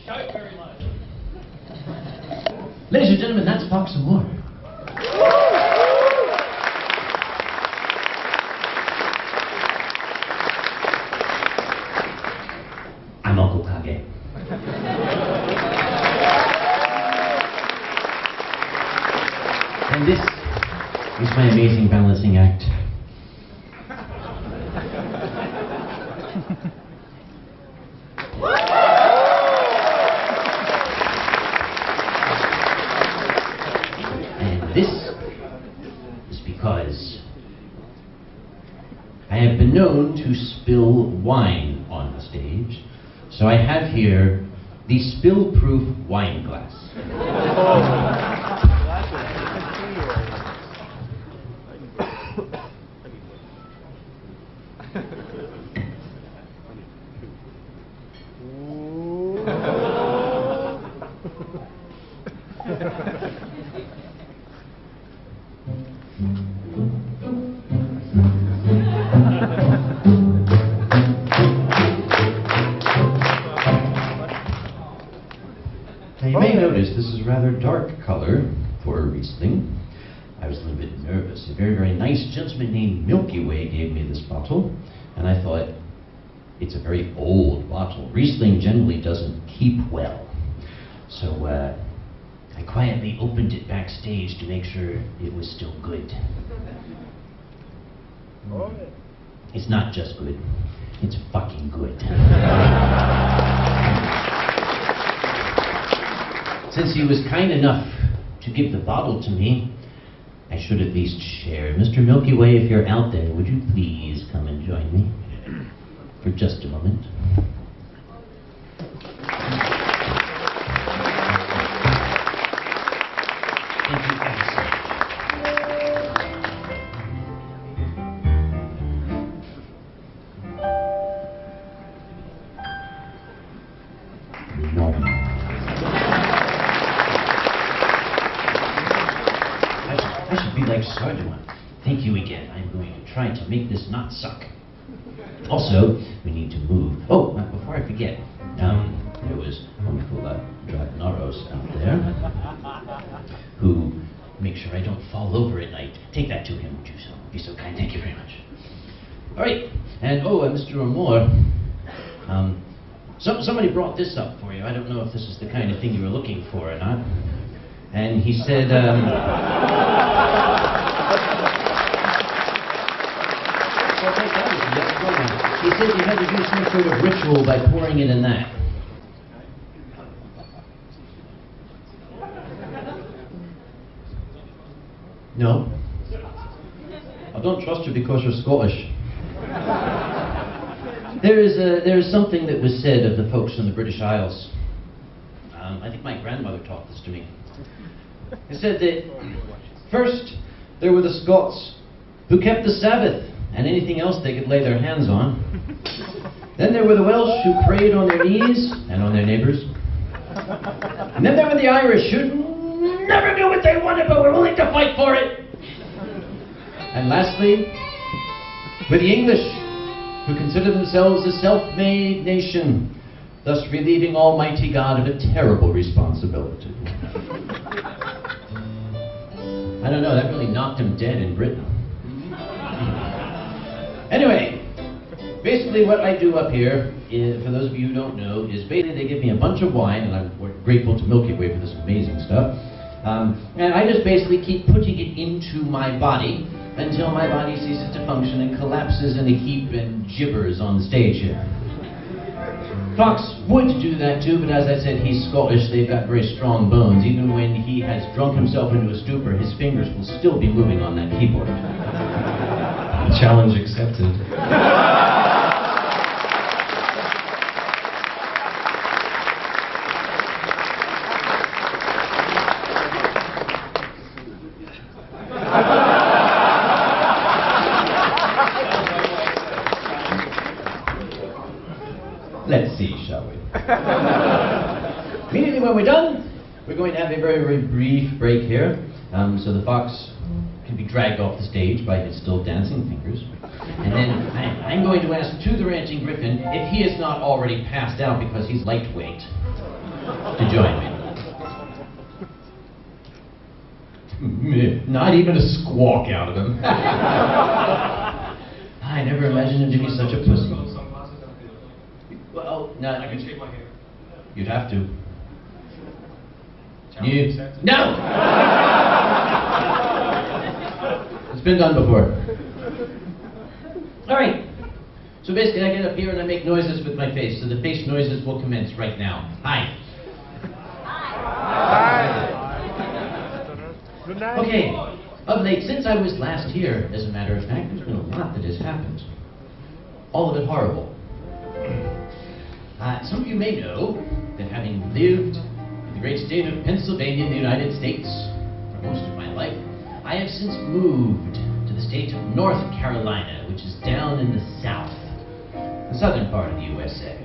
Shout very loud. Ladies and gentlemen, that's Fox and More. I'm Uncle Kage. And this is my amazing balancing act. And this is because I have been known to spill wine on the stage, so I have here the spill-proof wine glass. Now you may notice this is a rather dark color for a Riesling. I was a little bit nervous. A very, very nice gentleman named Milky Way gave me this bottle, and I thought, it's a very old bottle. Riesling generally doesn't keep well. So I quietly opened it backstage to make sure it was still good. It's not just good, it's fucking good. Since he was kind enough to give the bottle to me, I should at least share. Mr. Milky Way, if you're out there, would you please come and join me for just a moment? Thank you guys. I should be like Sergeant. Thank you again. I'm going to try to make this not suck. Also, we need to move. Oh, before I forget, there was wonderful Dragnaros out there who make sure I don't fall over at night. Take that to him, would you so be so kind? Thank you very much. All right, and Mr. Amor, somebody brought this up for you. I don't know if this is the kind of thing you were looking for or not. And he said, he said you had to do some sort of ritual by pouring it in that. No? I don't trust you because you're Scottish. There is something that was said of the folks in the British Isles. I think my grandmother taught this to me. It said that first there were the Scots who kept the Sabbath and anything else they could lay their hands on. Then there were the Welsh who prayed on their knees and on their neighbours. And then there were the Irish who never knew what they wanted but were willing to fight for it. And lastly, were the English who consider themselves a self-made nation, thus relieving Almighty God of a terrible responsibility. I don't know, that really knocked him dead in Britain. Anyway, basically what I do up here, is, for those of you who don't know, is basically they give me a bunch of wine, and I'm grateful to Milky Way for this amazing stuff, and I just basically keep putting it into my body until my body ceases to function and collapses in a heap and gibbers on the stage here. Fox would do that too, but as I said, he's Scottish, they've got very strong bones. Even when he has drunk himself into a stupor, his fingers will still be moving on that keyboard. Challenge accepted. Let's see, shall we? Immediately when we're done, we're going to have a very, very brief break here, so the fox can be dragged off the stage by his still dancing fingers. And then I'm going to ask to the ranting griffin if he is not already passed out because he's lightweight. to join me. Not even a squawk out of him. I never imagined him to be such a pussy. Well, no, I can shave my hair. You'd have to. You? No! It's been done before. All right. So basically, I get up here and I make noises with my face. So the face noises will commence right now. Hi. Hi. Good night. Okay. Of late, since I was last here, as a matter of fact, there's been a lot that has happened. All of it horrible. Some of you may know that having lived in the great state of Pennsylvania in the United States for most of my life, I have since moved to the state of North Carolina, which is down in the south, the southern part of the USA,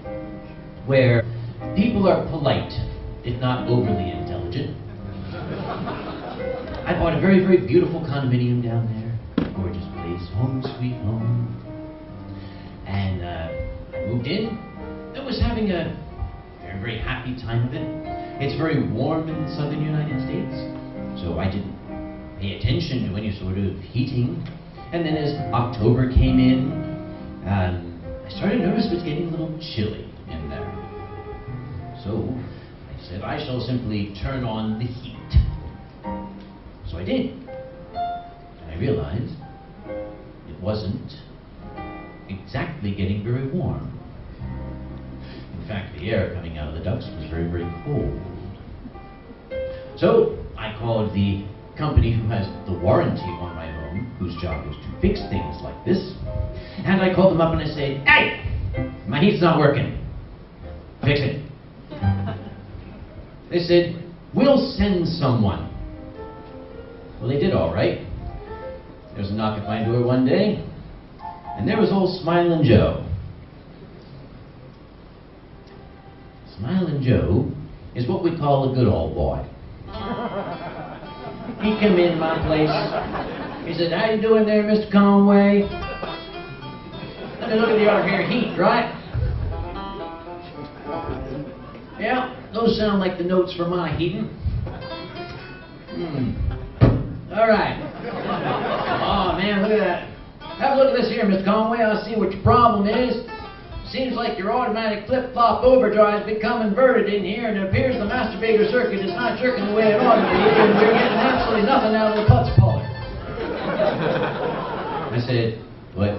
where people are polite, if not overly intelligent. I bought a very, very beautiful condominium down there, gorgeous place, home sweet home. And I moved in. I was having a very, very happy time of it. It's very warm in the southern United States, so I didn't pay attention to any sort of heating. And then as October came in, I started to notice it was getting a little chilly in there. So I said, I shall simply turn on the heat. So I did. And I realized it wasn't exactly getting very warm. In fact, the air coming out of the ducts was very, very cold. So I called the company who has the warranty on my home, whose job is to fix things like this. And I called them up and I said, hey, my heat's not working. Fix it. They said, we'll send someone. Well, they did all right. There was a knock at my door one day, and there was old Smilin' Joe. Smilin' Joe is what we call a good old boy. He came in my place. He said, how you doing there, Mr. Conway? Let me look at the other here, heat, right? Yeah, those sound like the notes for my heating. All right. Oh, man, look at that. Have a look at this here, Mr. Conway. I'll see what your problem is. Seems like your automatic flip-flop overdrive has become inverted in here, and it appears the masturbator circuit is not jerking the way it ought to be, and you're getting absolutely nothing out of the putz puller. I said, what?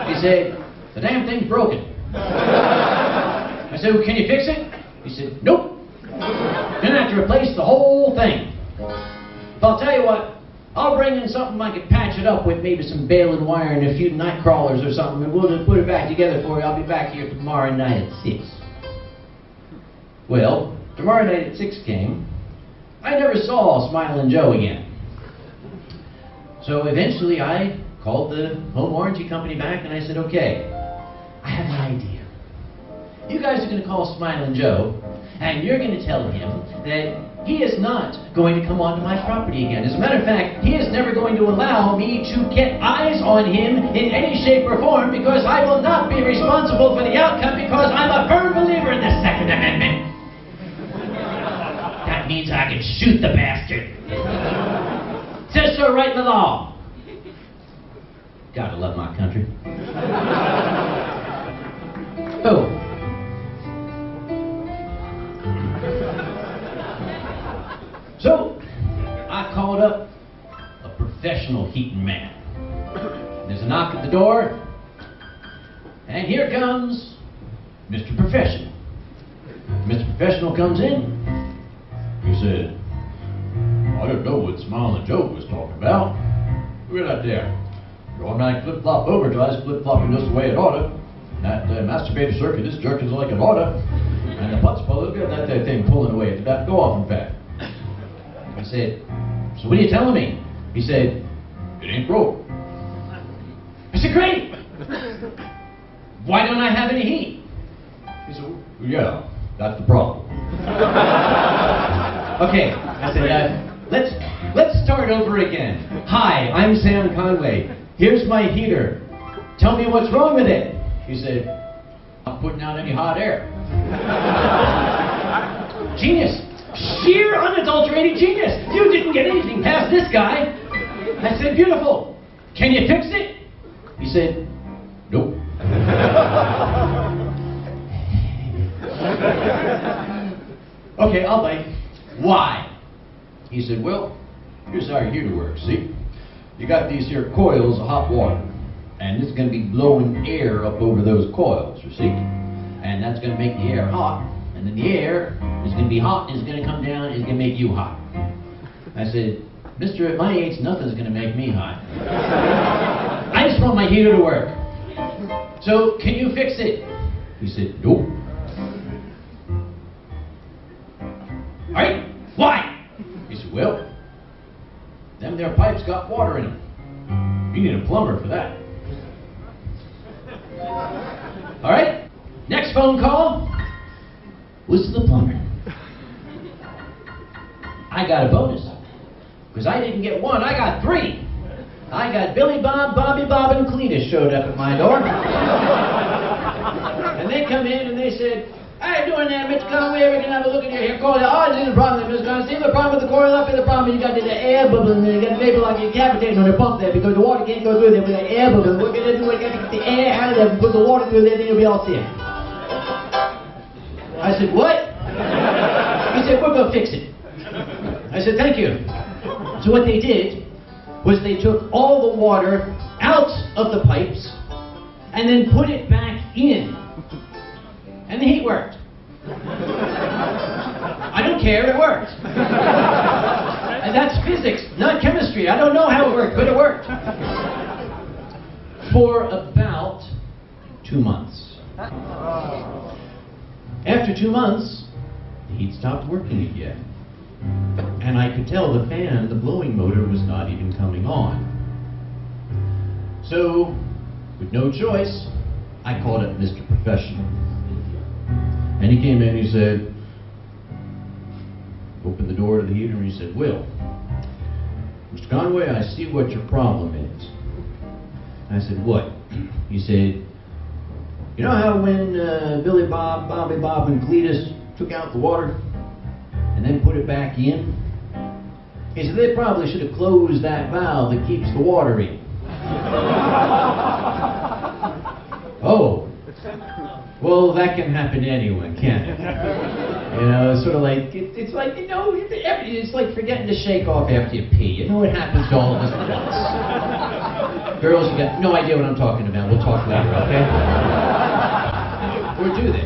He said, the damn thing's broken. I said, well, can you fix it? He said, nope. You're going to have to replace the whole thing. But I'll tell you what, I'll bring in something I could patch it up with, maybe some bale and wire and a few night crawlers or something, and we'll just put it back together for you. I'll be back here tomorrow night at 6. Well, tomorrow night at 6 came. I never saw Smilin' Joe again. So eventually I called the home warranty company back and I said, okay, I have an idea. You guys are going to call Smilin' Joe, and you're going to tell him that he is not going to come onto my property again. As a matter of fact, he is never going to allow me to get eyes on him in any shape or form, because I will not be responsible for the outcome, because I'm a firm believer in the Second Amendment. That means I can shoot the bastard. Says so right in the law. Gotta love my country. Oh. So, I called up a professional heating man. There's a knock at the door, and here comes Mr. Professional. Mr. Professional comes in. He said, I don't know what Smilin' Joe was talking about. Look at that there. Your automatic flip-flop overdrive is flip-flopping just the way it oughta. That masturbator circuit is jerking like it oughta. And the putz puller, look at that thing pulling away. It's about to go off, in fact. I said, so what are you telling me? He said, it ain't broke. I said, great! Why don't I have any heat? He said, well, yeah, that's the problem. Okay, I said, let's start over again. Hi, I'm Sam Conway. Here's my heater. Tell me what's wrong with it. He said, not putting out any hot air. genius. Sheer unadulterated genius. You didn't get anything past this guy. I said, beautiful. Can you fix it? He said, nope. Okay, I'll bite. Why? He said, well, here's how your heater works, see? You got these here coils of hot water, and it's going to be blowing air up over those coils, you see? And that's going to make the air hot, and then the air is going to be hot, and it's going to come down, and it's going to make you hot. I said, mister, at my age, nothing's going to make me hot. I just want my heater to work. So, can you fix it? He said, nope. All right, why? He said, well, them there pipes got water in them. You need a plumber for that. All right, next phone call was the plumber. I got a bonus, because I didn't get one, I got three. I got Billy Bob, Bobby Bob, and Cletus showed up at my door. And they come in and they said, how you doing there, Mr. Conway? We can have a look at your hair coil. Oh, there's a problem there, Mr. Conway. See the problem with the coil up here? The problem is you got the air bubble in there. You got maybe like you're cavitating on the pump there because the water can't go through there with the air bubble. What we're going to do is got to get the air out of there and put the water through there, then you'll be all set. I said, what? He said, we're going to fix it. I said, thank you. So what they did was they took all the water out of the pipes and then put it back in. And the heat worked. I don't care, it worked. And that's physics, not chemistry. I don't know how it worked, but it worked. For about 2 months. After 2 months, the heat stopped working again. And I could tell the fan, the blowing motor, was not even coming on. So, with no choice, I called up Mr. Professional. And he came in and he said, opened the door to the heater and he said, Will, Mr. Conway, I see what your problem is. I said, what? He said, you know how when Billy Bob, Bobby Bob, and Cletus took out the water and then put it back in? He said, they probably should have closed that valve that keeps the water in. Oh. Well, that can happen to anyone, can't it? You know, it's sort of like, it's like, you know, it's like forgetting to shake off after you pee. You know what happens to all of us once. Girls, you got no idea what I'm talking about. We'll talk later, okay? Or do they?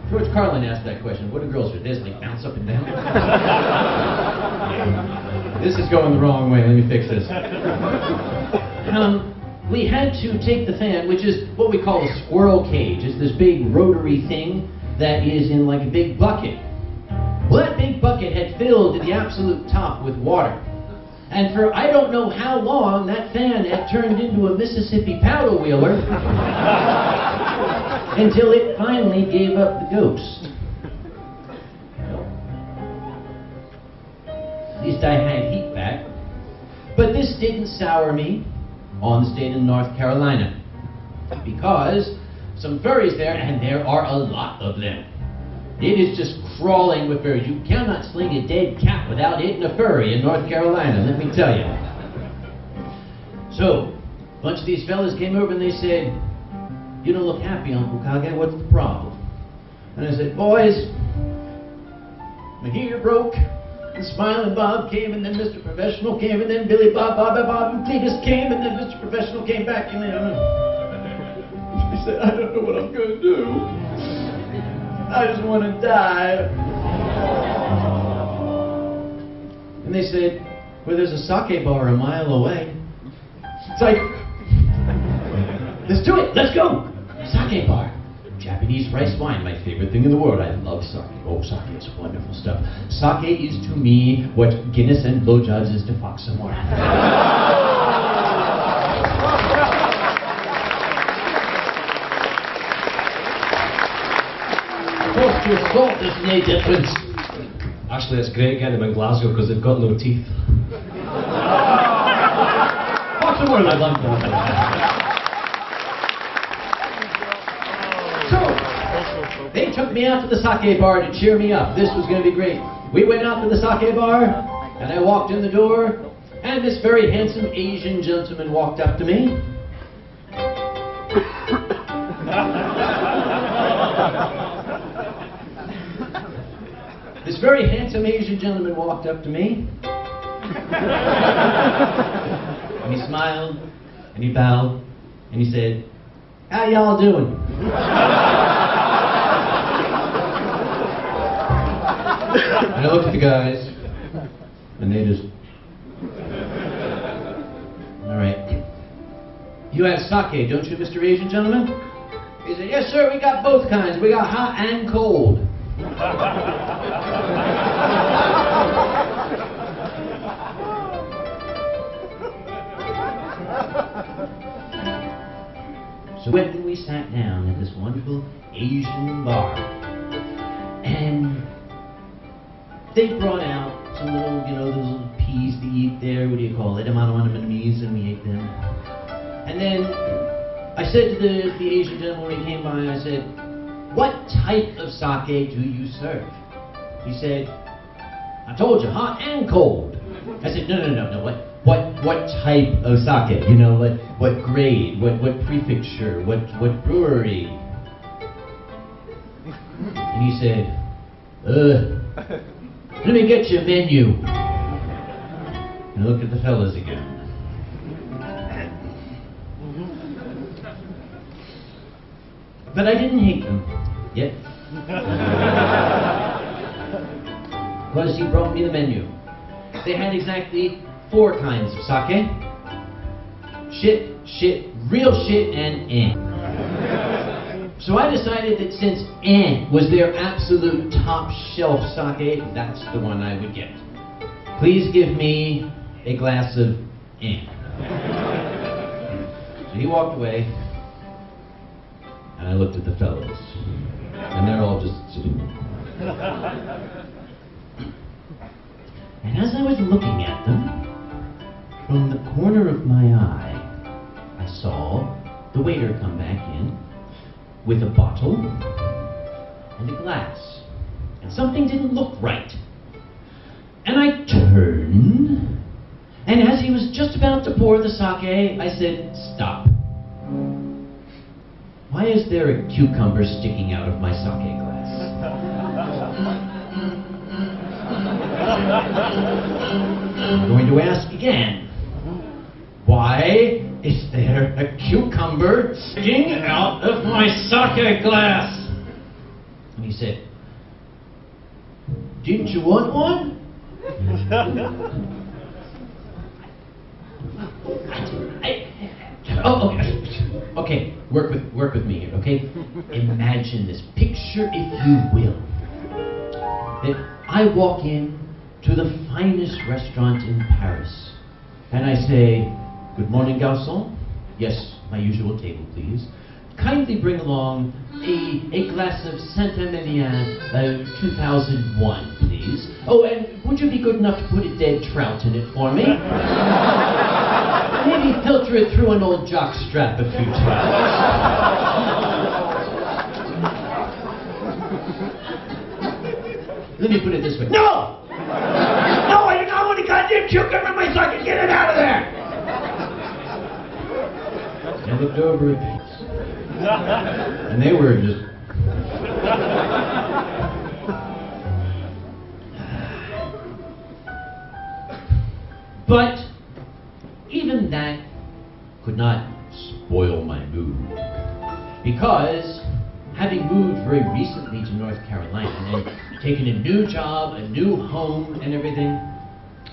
George Carlin asked that question. What do girls do? They just like bounce up and down? This is going the wrong way. Let me fix this. We had to take the fan, which is what we call a squirrel cage. It's this big rotary thing that is in like a big bucket. Well, that big bucket had filled to the absolute top with water. And for I don't know how long, that fan had turned into a Mississippi paddle wheeler until it finally gave up the ghost. At least I had heat back. But this didn't sour me on the state of North Carolina, because some furries there, and there are a lot of them. It is just crawling with furries. You cannot sling a dead cat without hitting a furry in North Carolina, let me tell you. So, a bunch of these fellas came over and they said, you don't look happy, Uncle Kage, what's the problem? And I said, boys, my heater broke. And Smiling Bob came, and then Mr. Professional came, and then Billy Bob, Bobby Bob, and Cletus came, and then Mr. Professional came back, and then he said, I don't know what I'm going to do. I just want to die. And they said, well, there's a sake bar a mile away. It's like, let's do it, let's go. Sake bar. Japanese rice wine, my favorite thing in the world. I love sake. Oh, sake is wonderful stuff. Sake is to me what Guinness and blowjobs is to Fox and more. Cost your salt, there's no difference. Actually, it's great getting them in Glasgow because they've got no teeth. Fox and more, I love that. So, They took me out to the sake bar to cheer me up. This was going to be great. We went out to the sake bar, and I walked in the door, and this very handsome Asian gentleman walked up to me. This very handsome Asian gentleman walked up to me. And he smiled, and he bowed, and he said, "How y'all doing?" And I looked at the guys, and they just... All right. "You have sake, don't you, Mr. Asian gentleman?" He said, "Yes, sir, we got both kinds. We got hot and cold." So when we sat down at this wonderful Asian bar, and they brought out some little, those little peas to eat there. What do you call it? Enemies, and we ate them. And then I said to the Asian gentleman when he came by, I said, "What type of sake do you serve?" He said, "I told you, hot and cold." I said, No. What type of sake? What grade? What prefecture? What brewery? And he said, "Let me get you a menu." And I looked at the fellas again. But I didn't hate them yet. Because he brought me the menu. They had exactly 4 kinds of sake. Shit, real shit, and So I decided that since was their absolute top shelf sake, that's the one I would get. Please give me a glass of So he walked away, and I looked at the fellows, and they're all just sitting there. And as I was looking at them, from the corner of my eye, I saw the waiter come back in with a bottle and a glass. And something didn't look right. And I turned, and as he was just about to pour the sake, I said, "Stop. Why is there a cucumber sticking out of my sake glass?" I'm going to ask again. Why is there a cucumber sticking out of my sake glass? And he said, "Didn't you want one?" Okay. Work with me here, okay? Imagine this. Picture, if you will, that I walk in to the finest restaurant in Paris, and I say, "Good morning, garçon. Yes, my usual table, please. Kindly bring along a glass of Saint-Emilion 2001, please. Oh, and would you be good enough to put a dead trout in it for me? Maybe filter it through an old jock strap a few times." Let me put it this way. No! No, I do not want a goddamn cucumber in my socket. Get it out of there! I looked over at these, and they were just... But even that could not spoil my mood, because having moved very recently to North Carolina and taken a new job, a new home, and everything,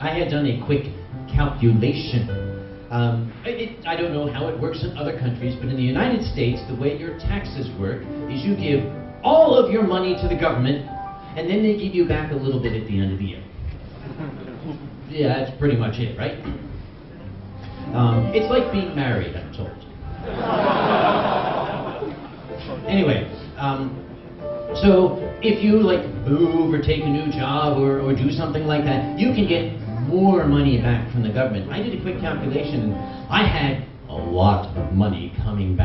I had done a quick calculation. I don't know how it works in other countries, but in the United States, the way your taxes work is you give all of your money to the government, and then they give you back a little bit at the end of the year. Yeah, that's pretty much it, right? It's like being married, I'm told. Anyway, so if you move or take a new job or do something like that, you can get more money back from the government. I did a quick calculation, and I had a lot of money coming back